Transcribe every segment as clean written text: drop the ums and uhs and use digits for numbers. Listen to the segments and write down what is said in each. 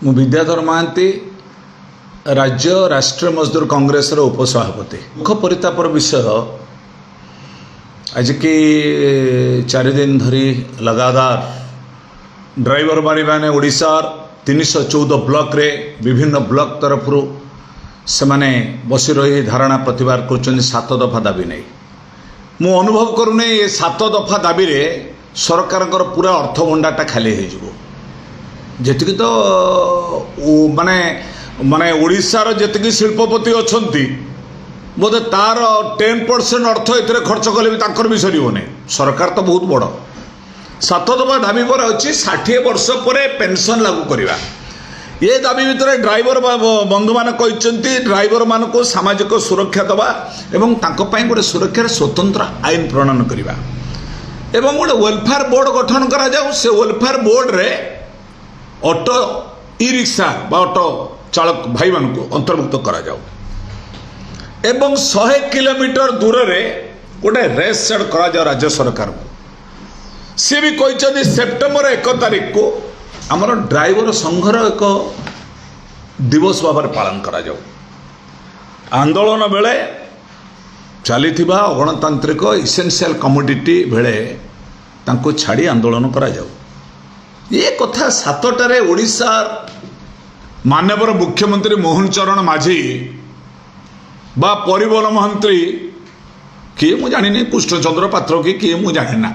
मु विद्याधर महांती राज्य राष्ट्रीय मजदूर कांग्रेस उपसभापति मुख परितापर विषय आज की 4 दिन धरी लगातार ड्राइवर भाई मैंने ओडिशार 314 ब्लॉक रे विभिन्न ब्लॉक तरफ से माने बसी रही धारणा प्रतिवाद कर 7 दफा दाबी नहीं मु अनुभव करूने ये 7 दफा दाबी रे सरकार पूरा अर्थभंडारटा खाली हो जी तो माने माने ओडिशार जी शिल्पपति अच्छा बोधे तार 10% अर्थ ये खर्च कले भी भी सर सरकार तो बहुत बड़ 7 दफा दाबी पर अच्छी 60 वर्ष पर पेंशन लागू करवा ये दाबी भितर ड्राइवर बंधु मान ड्राइवर मान को सामाजिक सुरक्षा दवा एवं गोटे सुरक्षार स्वतंत्र आईन प्रणयन करवा एवं गोटे वेलफेयर बोर्ड गठन करा जाऊ से वेलफेयर बोर्ड रे ऑटो ई रिक्शा बा ऑटो चालक भाई मान को अंतर्भुक्त करा जाऊ एवं 100 किलोमीटर दूर रे गोटे रेस सेट करा जाऊ राज्य सरकार को सी भी कहते सेप्टेम्बर 1 तारिख को आमर ड्राइवर संघर एक दिवस भाव पालन करा जाऊ आंदोलन बेले चली अगणतांत्रिक इसेंशियल कमोडिटी बेले तांको छाड़ी आंदोलन करा जाऊ ये कथा 7टारे ओडिशा माननीय मुख्यमंत्री मोहन चरण माझी बा परिवहन मंत्री किए मु जानी कृष्णचंद्र पात्र किए मु जाना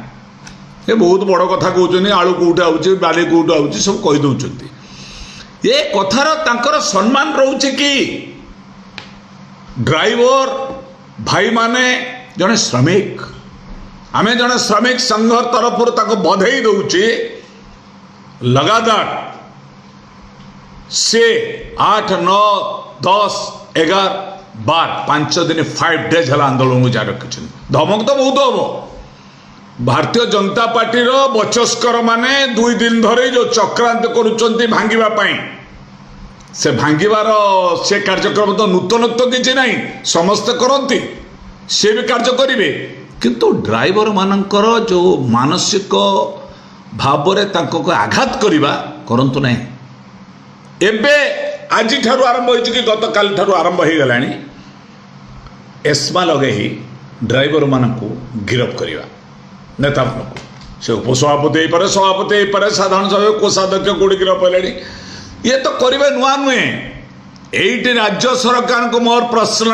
ये बहुत बड़ कथा कहते आलू कौटे आउे बाली कौटे आउे सब कहीदे ये कथार तांकर सम्मान रोचे कि ड्राइवर भाई माने जड़े श्रमिक आमे जड़े श्रमिक संघ तरफ बधाई दौचे लगातार से 8, 9, 10, 11, 12 5 दिन 5 days है आंदोलन को जारी रखी धमक तो बहुत हम भारतीय जनता पार्टी बचस्कर माने 2 दिन धरे जो चक्रांत करुँच भांगापी से भांगार से कार्यक्रम तो नूतन तो किसी ना समस्ते करती से भी कार्य करेंगे किंतु ड्राइवर मानकर जो मानसिक भाव में आघात करवा करंतु नहीं एबे आज ठारू आरंभ हो कि गत काली ठारू आरंभ हो गला एस्मा लगे ही ड्राइवर मानक गिरफ करवा नेता मानक से उपसभापति हो पारे सभापति हो पारे साधारण सभा कोषाध्यक्ष कौटी गिरफ है ये तो करेंगे नुआ नुहे ये राज्य सरकार को मोर प्रश्न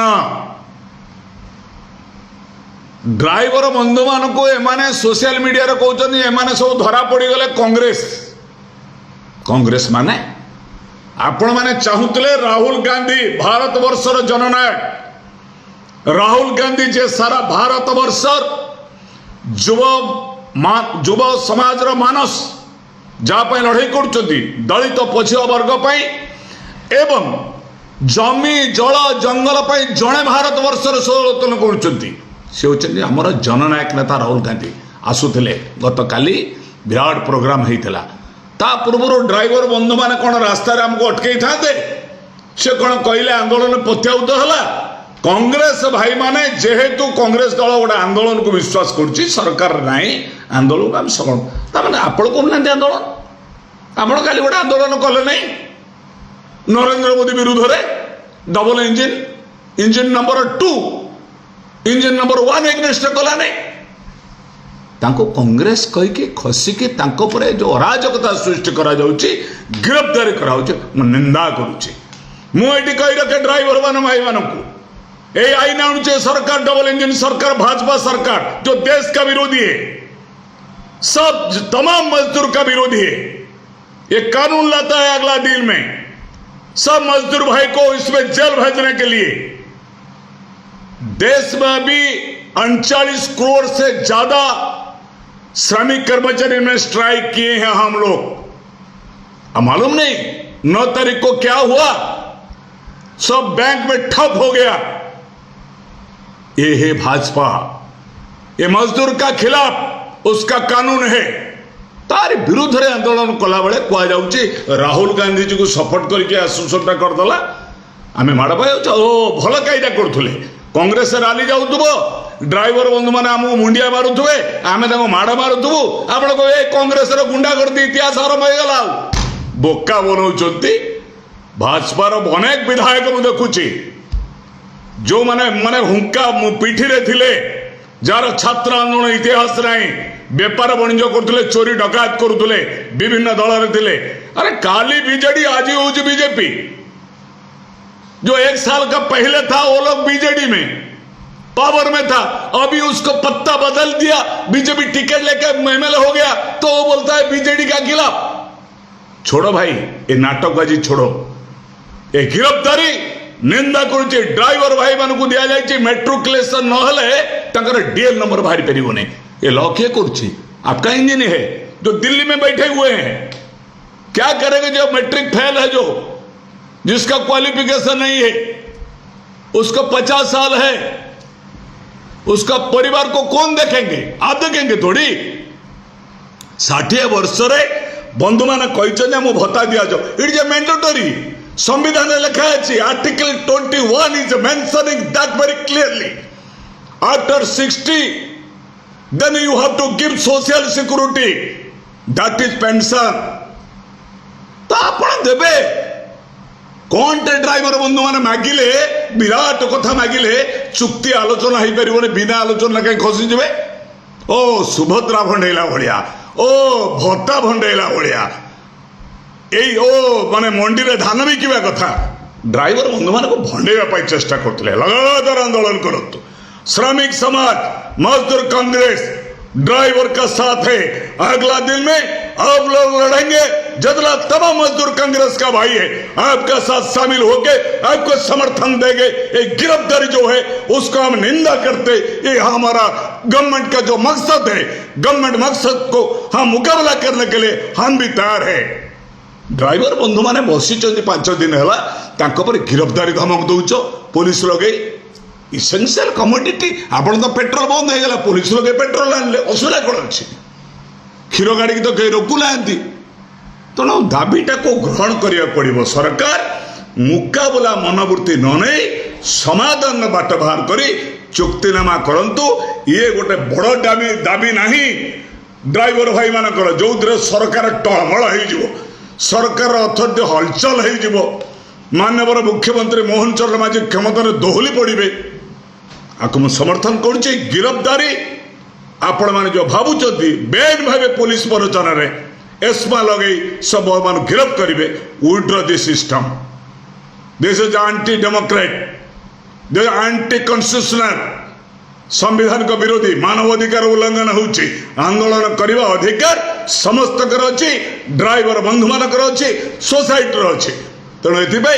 ड्राइवर बंधु मान को एमाने सोशल मीडिया रे कहउछन एमाने सब धरा पड़ी गले कांग्रेस माने आपण माने चाहूतले राहुल गांधी भारत वर्षर जननायक राहुल गांधी जे सारा भारत वर्षर युव समाज रो मानस जहाँ लड़ाई करुँच दलित पछुआ वर्ग एवं जमी जल जंगल जड़े भारत वर्षर सलोचन करुँच से होती आमर जननायक नेता राहुल गांधी आसुले गत काली विराट प्रोग्राम होता ता पूर्व ड्राइवर बंधु मैंने कौन रास्तार आमको अटकई था से कौन कहले आंदोलन प्रत्याहूत है कांग्रेस भाई माने जेहेतु कांग्रेस दल गोटे आंदोलन को विश्वास कर सरकार नहीं आंदोलन को आम सफल ताने आपण कहना आंदोलन आप काली गोटे आंदोलन कले नहीं नरेंद्र मोदी विरुद्ध में double engine number 2 engine number 1 against कला नहीं तांको कांग्रेस कहीकि खसिकी तांको परे जो अराजकता सृष्टि करा जाउची गिरफ्तारी करा निंदा करुच्ची मुझे कही रखे ड्राइवर मान भाई मानू ये आईन आणुचे सरकार डबल इंजिन सरकार भाजपा सरकार जो देश का विरोधी है सब तमाम मजदूर का विरोधी है ये कानून लाता है अगला दिन में सब मजदूर भाई को इसमें जेल भेजने के लिए देश में अभी 39 करोड़ से ज्यादा श्रमिक कर्मचारी में स्ट्राइक किए हैं हम लोग मालूम नहीं 9 तारीख को क्या हुआ सब बैंक में ठप हो गया ये है भाजपा ये मजदूर का खिलाफ उसका कानून है तार विरुद्ध रे आंदोलन कला बेले कह जाउची राहुल गांधी जी को सपोर्ट करके आश्वासन करदेला आम माड़ पाई भल कायदा करुले कांग्रेस रैली जाऊब ड्राइवर बंधु मैंने आमको मुंडिया मारुवे आम माड़ मारुबू आप कांग्रेस गुंडा करती इतिहास आरंभ हो गला बोका बनाउछन्ति भाजपार अनेक विधायक मु देखुछि जो माने माने हुंका पिठी रे थिले जार छात्र आंदोलन इतिहास नहीं बेपार वाणिज्य करथुले चोरी डकायत करुथुले विभिन्न दल रे थिले अरे काली बीजेडी आज होउछ बीजेपी जो 1 साल का पहले था वो लोग बीजेडी में पावर में था अभी उसको पत्ता बदल दिया बीजेपी टिकट लेके एमएलए हो गया तो वो बोलता है बीजेडी का खिलाफ छोड़ो भाई ये नाटकबाजी छोड़ो ये गिरफ्तारी निंदा करुचे ड्राइवर भाई मान को दिया जाए मेट्रिकुलेशन नहले डीएल नंबर बाहर पारिबने ये लॉ किए करुच्ची आपका इंजन है जो दिल्ली में बैठे हुए हैं क्या करेंगे जो मैट्रिक फेल है जो जिसका क्वालिफिकेशन नहीं है उसको 50 साल है उसका परिवार को कौन देखेंगे आप देखेंगे थोड़ी 60 वर्ष रे बंधु मान कही भत्ता दि जाओ इट इज ए मैंडेटरी संविधान लिखा है article 21 is mentioning that very clearly after 60 then you have to give social security that is pension तो आपण देबे कौन टे ड्राइवर बंधु माने मागिले विराट कथा मागिले चुक्ति आलोचना हो पारे बिना आलोचना कहीं खसी जाए ओ सुभद्रा भंडेला भाया ओ भत्ता भंडेला भाया यही ओ माने मंडी रे धान बिकिबा कथा ड्राइवर बंधु मान को भंडेवा चेष्टा करते लगातार आंदोलन करतु श्रमिक समाज मजदूर कांग्रेस ड्राइवर का साथ है अगला दिन में आप लोग लड़ेंगे जदला तमाम मजदूर कांग्रेस का भाई है आपका साथ शामिल होके आपको समर्थन देंगे ये गिरफ्तारी जो है उसको हम निंदा करते ये हमारा गवर्नमेंट का जो मकसद है गवर्नमेंट मकसद को हम मुकाबला करने के लिए हम भी तैयार है ड्राइवर बंधु माने बसी 5 दिन है गिरफ्तारी धमक दौच पुलिस लगे इसेंशियल कमोडिटी आपण तो पेट्रोल बंद हो गला पुलिस लगे पेट्रोल आनले असुविधा कौन अच्छी क्षीर गाड़ी की तो कहीं रोकु ना तेणु दाबीटा को ग्रहण करिया पड़िबो सरकार मुकाबला मनोवृत्ति न नहीं समाधान बाट बाहर करी चुक्तिनामा करंतु ये गोटे बड़ दाबी नहीं ड्राइवर भाई मानकर जो सरकार टळमळ हो सरकार अथॉरिटी हलचल हो माननीय मुख्यमंत्री मोहन चरण माझी क्षमतार दोहली पड़े आपको समर्थन करुच्ची गिरफ्तारी आपण मैंने जो भावुंट बेन भाव पुलिस प्ररोचन एस्मा लगे सब मान गिरफ्त करेंगे withdraw the system this is anti Democrat this anti constitutional संविधान को विरोधी मानवाधिकार उल्लंघन होची आंदोलन करने अधिकार समस्त अच्छी ड्राइवर बंधु मानकर अच्छी सोसाइटी अच्छी तेणु ये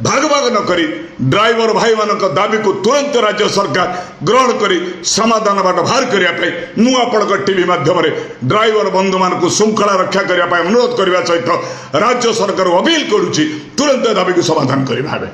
भाग भाग न करी ड्राइवर भाई मान दाबी को तुरंत राज्य सरकार ग्रहण करी समाधान बाट बाहर करने मु आपण टीवी माध्यम ड्राइवर बंधु मान को श्रृंखला रक्षा करने अनुरोध करने सहित राज्य सरकार को अपील करुच्ची तुरंत दाबी को समाधान करी भावे।